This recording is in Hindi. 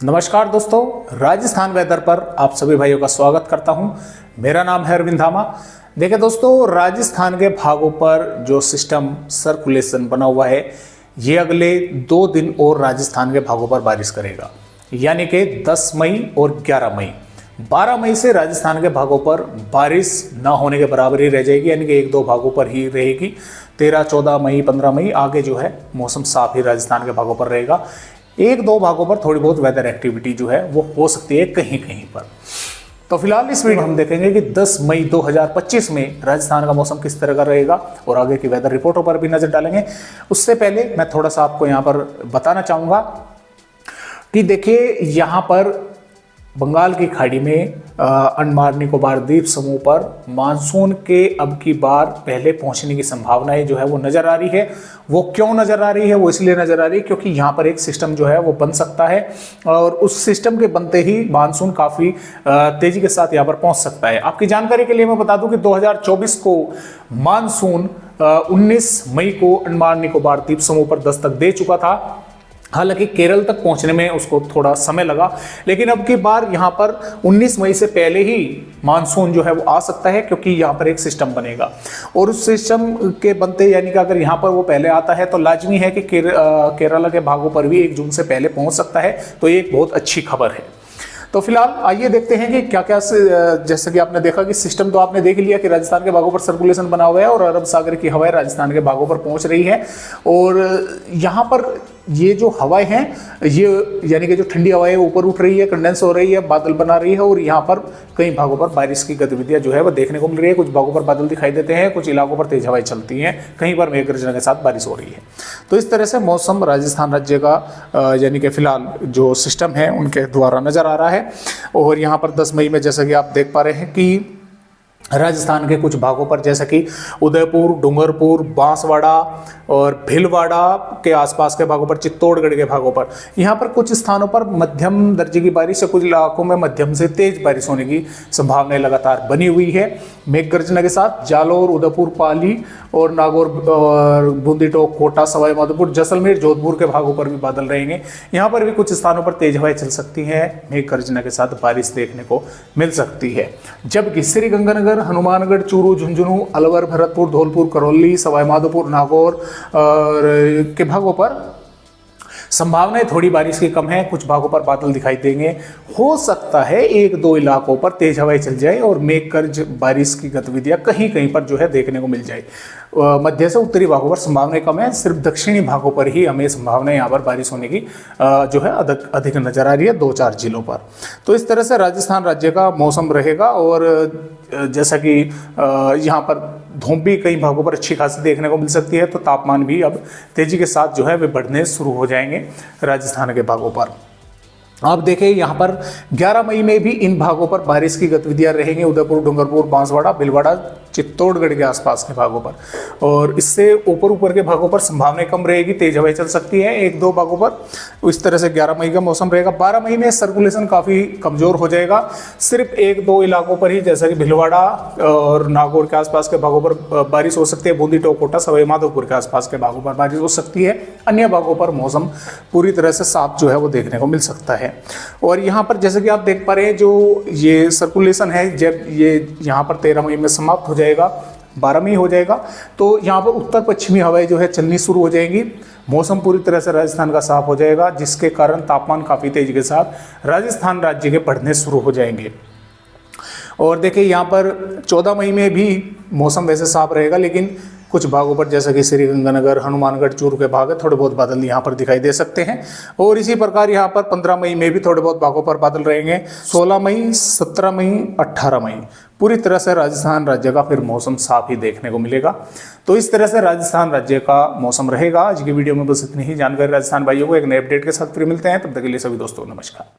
नमस्कार दोस्तों, राजस्थान वेदर पर आप सभी भाइयों का स्वागत करता हूं। मेरा नाम है अरविंद धामा। देखिए दोस्तों, राजस्थान के भागों पर जो सिस्टम सर्कुलेशन बना हुआ है ये अगले 2 दिन और राजस्थान के भागों पर बारिश करेगा, यानी कि 10 मई और 11 मई। 12 मई से राजस्थान के भागों पर बारिश ना होने के बराबर ही रह जाएगी, यानी कि 1-2 भागों पर ही रहेगी। 13, 14 मई, 15 मई आगे जो है मौसम साफ ही राजस्थान के भागों पर रहेगा। 1-2 भागों पर थोड़ी बहुत वेदर एक्टिविटी जो है वो हो सकती है कहीं कहीं पर। तो फिलहाल इस वीडियो में हम देखेंगे कि 10 मई 2025 में राजस्थान का मौसम किस तरह का रहेगा और आगे की वेदर रिपोर्टों पर भी नजर डालेंगे। उससे पहले मैं थोड़ा सा आपको यहाँ पर बताना चाहूँगा कि देखिए, यहाँ पर बंगाल की खाड़ी में अंडमान निकोबार द्वीप समूह पर मानसून के अब की बार पहले पहुंचने की संभावनाएं जो है वो नजर आ रही है। वो क्यों नजर आ रही है? वो इसलिए नजर आ रही है क्योंकि यहाँ पर एक सिस्टम जो है वो बन सकता है और उस सिस्टम के बनते ही मानसून काफी तेजी के साथ यहाँ पर पहुंच सकता है। आपकी जानकारी के लिए मैं बता दूं कि 2024 को मानसून 19 मई को अंडमान निकोबार द्वीप समूह पर दस्तक दे चुका था। हालांकि केरल तक पहुंचने में उसको थोड़ा समय लगा, लेकिन अब की बार यहां पर 19 मई से पहले ही मानसून जो है वो आ सकता है, क्योंकि यहां पर एक सिस्टम बनेगा और उस सिस्टम के बनते यानी कि अगर यहां पर वो पहले आता है तो लाजमी है कि केरला के भागों पर भी 1 जून से पहले पहुंच सकता है। तो ये एक बहुत अच्छी खबर है। तो फिलहाल आइए देखते हैं कि क्या क्या जैसे कि आपने देखा कि सिस्टम तो आपने देख लिया कि राजस्थान के भागों पर सर्कुलेशन बना हुआ है और अरब सागर की हवाएं राजस्थान के भागों पर पहुंच रही है। और यहाँ पर ये जो हवाएं हैं ये यानी कि जो ठंडी हवाएं ऊपर उठ रही है, कंडेंस हो रही है, बादल बना रही है और यहाँ पर कई भागों पर बारिश की गतिविधियां जो है वो देखने को मिल रही है। कुछ भागों पर बादल दिखाई देते हैं, कुछ इलाकों पर तेज हवाएं चलती हैं, कहीं पर मेघ गर्जना के साथ बारिश हो रही है। तो इस तरह से मौसम राजस्थान राज्य का यानी कि फिलहाल जो सिस्टम है उनके द्वारा नजर आ रहा है। और यहाँ पर 10 मई में जैसा कि आप देख पा रहे हैं कि राजस्थान के कुछ भागों पर जैसे कि उदयपुर, डूंगरपुर, बांसवाड़ा और भीलवाड़ा के आसपास के भागों पर, चित्तौड़गढ़ के भागों पर यहाँ पर कुछ स्थानों पर मध्यम दर्जे की बारिश या कुछ इलाकों में मध्यम से तेज बारिश होने की संभावनाएं लगातार बनी हुई है। मेघ गर्जना के साथ जालोर, उदयपुर, पाली और नागौर और बूंदी टोक, कोटा, सवाई माधोपुर, जैसलमेर, जोधपुर के भागों पर भी बादल रहेंगे। यहाँ पर भी कुछ स्थानों पर तेज हवाएं चल सकती हैं, मेघ गर्जना के साथ बारिश देखने को मिल सकती है। जबकि श्रीगंगानगर, हनुमानगढ़, चूरू, झुंझुनू, अलवर, भरतपुर, धौलपुर, करौली, सवाई माधोपुर, नागौर और के भागों पर संभावनाएं थोड़ी बारिश की कम है। कुछ भागों पर बादल दिखाई देंगे। हो सकता है 1-2 इलाकों पर तेज हवाएं चल जाए और मेघ गर्ज बारिश की गतिविधियां कहीं कहीं पर जो है देखने को मिल जाए। मध्य से उत्तरी भागों पर संभावनाएं कम है। सिर्फ दक्षिणी भागों पर ही हमें संभावना यहाँ पर बारिश होने की जो है अधिक नजर आ रही है 2-4 जिलों पर। तो इस तरह से राजस्थान राज्य का मौसम रहेगा और जैसा कि यहाँ पर धूप भी कई भागों पर अच्छी खासी देखने को मिल सकती है। तो तापमान भी अब तेजी के साथ जो है वे बढ़ने शुरू हो जाएंगे राजस्थान के भागों पर। आप देखें यहाँ पर 11 मई में भी इन भागों पर बारिश की गतिविधियां रहेंगी। उदयपुर, डूंगरपुर, बांसवाड़ा, भीलवाड़ा, चित्तौड़गढ़ के आसपास के भागों पर और इससे ऊपर के भागों पर संभावनाएं कम रहेगी, तेज हवाएं चल सकती है 1-2 भागों पर। इस तरह से 11 मई का मौसम रहेगा। 12 मई में सर्कुलेशन काफी कमजोर हो जाएगा। सिर्फ 1-2 इलाकों पर ही जैसा कि भीलवाड़ा और नागौर के आसपास के भागों पर बारिश हो सकती है। बूंदी टोक, कोटा, सवाई माधोपुर के आसपास के भागों पर बारिश हो सकती है। अन्य भागों पर मौसम पूरी तरह से साफ जो है वो देखने को मिल सकता है। और यहाँ पर जैसे कि आप देख पा रहे हैं जो ये सर्कुलेशन है, जब ये यहाँ पर 13 मई में समाप्त हो जाएगा, 12 मई हो जाएगा, तो यहाँ पर उत्तर पश्चिमी हवाएं जो है चलनी शुरू हो जाएंगी। मौसम पूरी तरह से राजस्थान का साफ हो जाएगा, जिसके कारण तापमान काफी तेजी के साथ राजस्थान राज्य के बढ़ने शुरू हो जाएंगे। और देखिए यहाँ पर 14 मई में भी मौसम वैसे साफ रहेगा, लेकिन कुछ भागों पर जैसे कि श्रीगंगानगर, हनुमानगढ़, चूरू के भाग है, थोड़े बहुत बादल यहाँ पर दिखाई दे सकते हैं। और इसी प्रकार यहाँ पर 15 मई में भी थोड़े बहुत भागों पर बादल रहेंगे। 16 मई, 17 मई, 18 मई पूरी तरह से राजस्थान राज्य का फिर मौसम साफ ही देखने को मिलेगा। तो इस तरह से राजस्थान राज्य का मौसम रहेगा। आज की वीडियो में बस इतनी ही जानकारी। राजस्थान भाइयों को एक नए अपडेट के साथ फिर मिलते हैं, तब तक के लिए सभी दोस्तों नमस्कार।